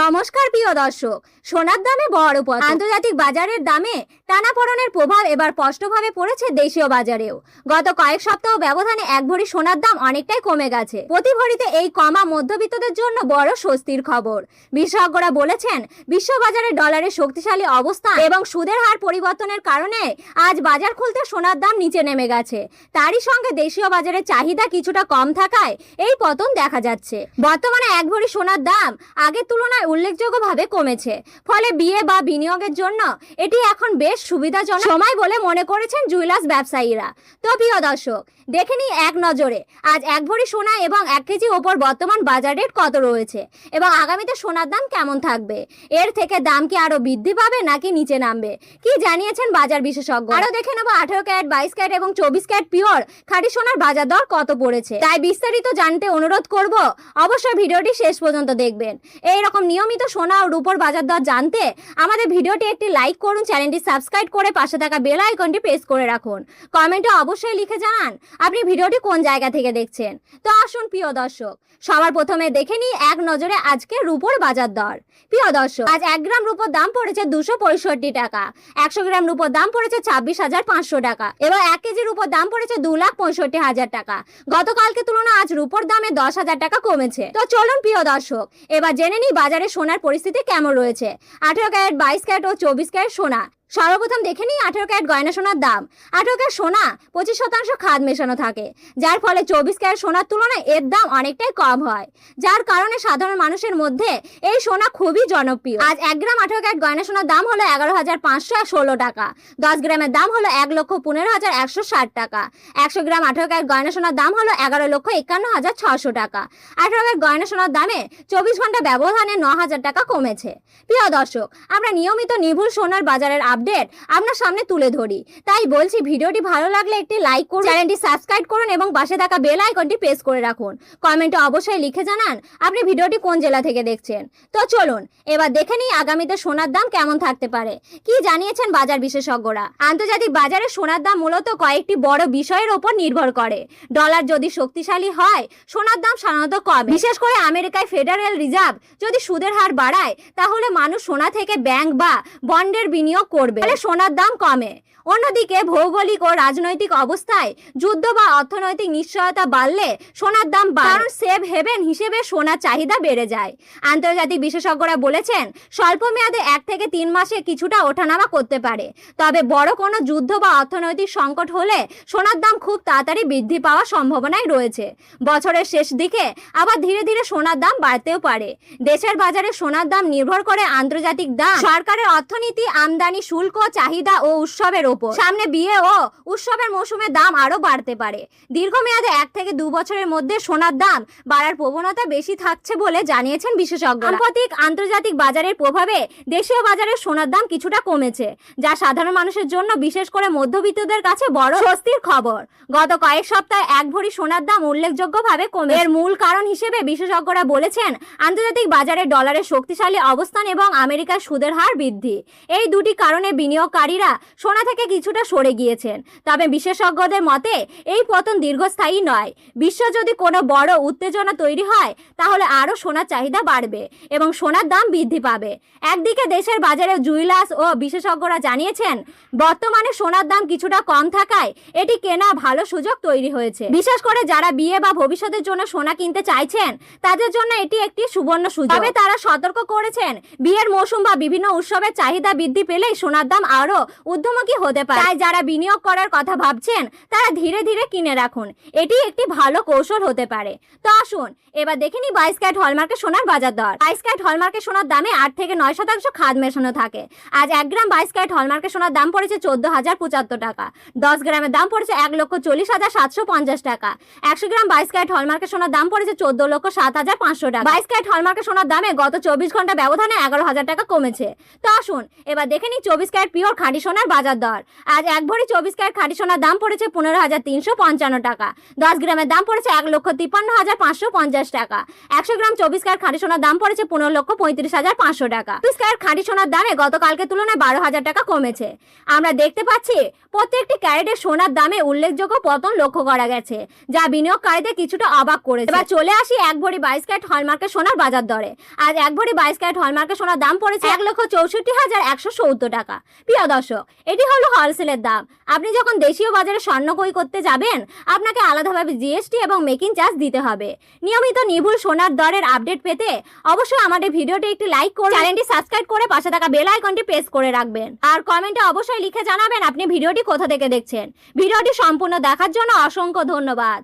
নমস্কার প্রিয় দর্শক, সোনার দামে বড় পতন। আন্তর্জাতিক বাজারের দামে টানাপোড়েনের প্রভাব এবার স্পষ্টভাবে পড়েছে দেশীয় বাজারেও। গত কয়েক সপ্তাহ ব্যবধানে এক ভরি সোনার দাম অনেকটাই কমে গেছে। প্রতি ভরিতে এই কমা মধ্যবিত্তদের জন্য বড় স্বস্তির খবর। বিশেষজ্ঞরা বলেছেন, বিশ্ববাজারে ডলারের শক্তিশালী অবস্থান এবং সুদের হার পরিবর্তনের কারণে আজ বাজার খুলতে সোনার দাম নিচে নেমে গেছে। তারই সঙ্গে দেশীয় বাজারের চাহিদা কিছুটা কম থাকায় এই পতন দেখা যাচ্ছে। বর্তমানে এক ভরি সোনার দাম আগের তুলনায় উল্লেখযোগ্যভাবে কমেছে। ফলে বিয়ে বা বিনিয়োগের জন্য এটি এখন বেশ সুবিধাজনক সময় বলে মনে করেছেন জুয়েলার্স ব্যবসায়ীরা। তো প্রিয় দর্শক, দেখে নিই এক নজরে আজ এক ভরি সোনা এবং 1 কেজি ওপর বর্তমান বাজার রেট কত রয়েছে এবং আগামীতে সোনার দাম কেমন থাকবে। এর থেকে দাম কি আরো বৃদ্ধি পাবে নাকি নিচে নামবে, কি জানিয়েছেন বাজার বিশেষজ্ঞ। আরো দেখে নেব 18 ক্যারেট, 22 ক্যারেট এবং 24 ক্যারেট পিওর খাঁটি সোনার বাজার দর কত পড়েছে। তাই বিস্তারিত জানতে অনুরোধ করব, অবশ্যই ভিডিওটি শেষ পর্যন্ত দেখবেন। এইরকম নিয়মিত সোনা ও রূপোর বাজার দর জানতে আমাদের ভিডিওটি একটি লাইক করুন, চ্যানেলটি সাবস্ক্রাইব করে পাশে থাকা বেল আইকনটি প্রেস করে রাখুন। কমেন্টে অবশ্যই লিখে জানান আপনি ভিডিওটি কোন জায়গা থেকে দেখছেন। তো আসুন প্রিয় দর্শক, সবার প্রথমে দেখে নিই এক নজরে আজকে রূপোর বাজার দর। প্রিয় দর্শক, আজ 1 গ্রাম রূপোর দাম পড়েছে 265 টাকা, 100 গ্রাম রূপোর দাম পড়েছে 26,500 টাকা এবং 1 কেজি রূপোর দাম পড়েছে 2,65,000 টাকা। গতকালকে তুলনায় আজ রূপোর দামে 10,000 টাকা কমেছে। তো চলুন প্রিয় দর্শক, এবার জেনে নিই বাজারে সোনার পরিস্থিতি কেমন রয়েছে। 18 ক্যারেট, 22 ক্যারেট ও 24 ক্যারেট সোনা। সর্বপ্রথম দেখে নিই 18 ক্যারেট গয়না সোনার দাম। 18 ক্যারেট সোনা 25% খাদ মেশানো থাকে, যার ফলে 24 ক্যারেট সোনার তুলনায় এর দাম অনেকটাই কম হয়, যার কারণে সাধারণ মানুষের মধ্যে এই সোনা খুবই জনপ্রিয়। আজ 1 গ্রাম 18 ক্যারেট গয়না সোনার দাম হলো 11,516 টাকা, 10 গ্রামের দাম হলো 1,15,160 টাকা। 100 গ্রাম 18 ক্যারেট গয়না সোনার দাম হলো 11,51,600 টাকা। 18 ক্যারেট গয়না সোনার দামে 24 ঘন্টা ব্যবধানে 9,000 টাকা কমেছে। প্রিয় দর্শক, আমরা নিয়মিত নির্ভুল সোনার বাজারের আপডেট আপনার সামনে তুলে ধরি, তাই বলছি ভিডিওটি ভালো লাগলে একটি লাইক করুন, চ্যানেলটি সাবস্ক্রাইব করুন এবং পাশে থাকা বেল আইকনটি প্রেস করে রাখুন। কমেন্টে অবশ্যই লিখে জানান আপনি ভিডিওটি কোন জেলা থেকে দেখছেন। তো চলুন এবার দেখে নিই আগামীতে সোনার দাম কেমন থাকতে পারে, কি জানিয়েছেন বাজার বিশেষজ্ঞরা। আন্তর্জাতিক বাজারে সোনার দাম মূলত কয়েকটি বড় বিষয়ের উপর নির্ভর করে। ডলার যদি শক্তিশালী হয় সোনার দাম সাধারণত কমে, বিশেষ করে আমেরিকায় ফেডারেল রিজার্ভ যদি সুদের হার বাড়ায় তাহলে মানুষ সোনা থেকে ব্যাংক বা বন্ডের বিনিয়োগ করবে, তাহলে সোনার দাম কমে। অন্যদিকে ভৌগোলিক ও রাজনৈতিক অবস্থায় যুদ্ধ বা অর্থনৈতিক নিশ্চয়তা বাড়লে সোনার দাম বাড়ে, কারণ সেফ হেভেন হিসেবে সোনার চাহিদা বেড়ে যায়। আন্তর্জাতিক বিশেষজ্ঞরা বলেছেন, স্বল্প মেয়াদে 1 থেকে 3 মাসে কিছুটা ওঠানামা করতে পারে, তবে বড় কোনো যুদ্ধ বা অর্থনৈতিক সংকট হলে সোনার দাম খুব তাড়াতাড়ি বৃদ্ধি পাওয়ার সম্ভাবনাই রয়েছে। বছরের শেষ দিকে আবার ধীরে ধীরে সোনার দাম বাড়তেও পারে। দেশের বাজারে সোনার দাম নির্ভর করে আন্তর্জাতিক দাম, সরকারের অর্থনীতি, আমদানি শুল্ক, চাহিদা ও উৎসবের ওপর। সামনে বিয়ে ও উৎসবের মৌসুমে দাম আরো বাড়তে পারে। দীর্ঘমেয়াদে 1 থেকে 2 বছরের মধ্যে সোনার দাম বাড়ার প্রবণতা বেশি থাকছে বলে জানিয়েছেন বিশেষজ্ঞরা। সাম্প্রতিক আন্তর্জাতিক বাজারের প্রভাবে দেশীয় বাজারে সোনার দাম কিছুটা কমেছে, যা সাধারণ মানুষের জন্য, বিশেষ করে মধ্যবিত্তদের কাছে বড় স্বস্তির খবর। গত কয়েক সপ্তাহে 1 ভরি সোনার দাম উল্লেখযোগ্যভাবে কমে। এর মূল কারণ হিসেবে বিশেষজ্ঞরা বলেছেন, আন্তর্জাতিক বাজারে ডলারের শক্তিশালী অবস্থান এবং আমেরিকার সুদের হার বৃদ্ধি। এই দুটি কারণে বিনিয়োগকারীরা সোনা থেকে কিছুটা সরে গিয়েছেন। তবে বিশেষজ্ঞদের মতে এই পতন দীর্ঘস্থায়ী নয়। বিশ্ব যদি কোনো বড় উত্তেজনা তৈরি হয় তাহলে আরও সোনার চাহিদা বাড়বে এবং সোনার দাম বৃদ্ধি পাবে। একদিকে দেশের বাজারে জুয়েলার্স ও বিশেষজ্ঞরা জানিয়েছেন, বর্তমানে সোনার দাম কিছুটা কম থাকায় এটি কেনা ভালো সুযোগ তৈরি হয়েছে। বিশেষ করে যারা বিয়ে বা ভবিষ্যতের জন্য সোনা কিনতে চাইছেন তাদের জন্য এটি একটি সুবর্ণ সুযোগ। তবে তারা সতর্ক করেছেন, বিয়ের মৌসুম বা বিভিন্ন উৎসবের চাহিদা বৃদ্ধি পেলেই সোনার দাম আরও ঊর্ধ্বমুখী হতে পারে। তাই যারা বিনিয়োগ করার কথা ভাবছেন তারা ধীরে ধীরে কিনে রাখুন, এটি একটি ভালো কৌশল হতে পারে। তো আসুন এবার দেখে নিই 22 ক্যারেট হলমার্কের সোনার বাজার দর। 22 ক্যারেট হলমার্কের সোনার দামে 8 থেকে 9% খাদ মেশানো থাকে। আজ 1 গ্রাম 22 ক্যারেট হলমার্কের সোনার দাম পড়েছে 14,075 টাকা, 10 গ্রামের দাম পড়েছে 1,40,750 টাকা। 100 গ্রাম 22 ক্যারেট হলমার্কের সোনার দাম পড়েছে 14,07,500 টাকা। 22 ক্যারেট হলমার্কের সোনার দামে গত 24 ঘন্টা ব্যবধানে 11,000 টাকা কমেছে। তো আসুন এবার দেখে নিই 24 ক্যারেট পিওর খাঁটি সোনার বাজার দর। আজ 1 ভরি 24 ক্যারেট খাঁটি সোনার দাম পড়েছে 15,355 টাকা। 10 গ্রামের দাম পড়েছে 1,53,550 টাকা। 100 গ্রাম 24 ক্যারেট খাঁটি সোনার দাম পড়েছে 15,35,500 টাকা। 24 ক্যারেট খাঁটি সোনার দামে গতকালকে তুলনায় 12,000 টাকা কমেছে। আমরা দেখতে পাচ্ছি প্রত্যেকটি ক্যারেটের সোনার দামে উল্লেখযোগ্য পতন লক্ষ্য করা গেছে, যা বিনিয়োগকারীদের কিছুটা অবাক করেছে। এবার চলে আসি 1 ভরি 22 ক্যারেট হলমার্কের সোনার বাজার দরে। আজ 1 ভরি 22 ক্যারেট হলমার্কের সোনার দাম পড়েছে 1,64,170 টাকা। প্রিয় দর্শক, এটি হলো হোলসেলের দাম। আপনি যখন দেশীয় বাজারে স্বর্ণ ক্রয় করতে যাবেন, আপনাকে আলাদাভাবে জিএসটি এবং মেকিং চার্জ দিতে হবে। নিয়মিত নির্ভুল সোনার দরের আপডেট পেতে অবশ্যই আমাদের ভিডিওটি একটি লাইক করে চ্যানেলটি সাবস্ক্রাইব করে পাশে থাকা বেল আইকনটি প্রেস করে রাখবেন। আর কমেন্টে অবশ্যই লিখে জানাবেন আপনি ভিডিওটি কোথা থেকে দেখছেন। ভিডিওটি সম্পূর্ণ দেখার জন্য অসংখ্য ধন্যবাদ।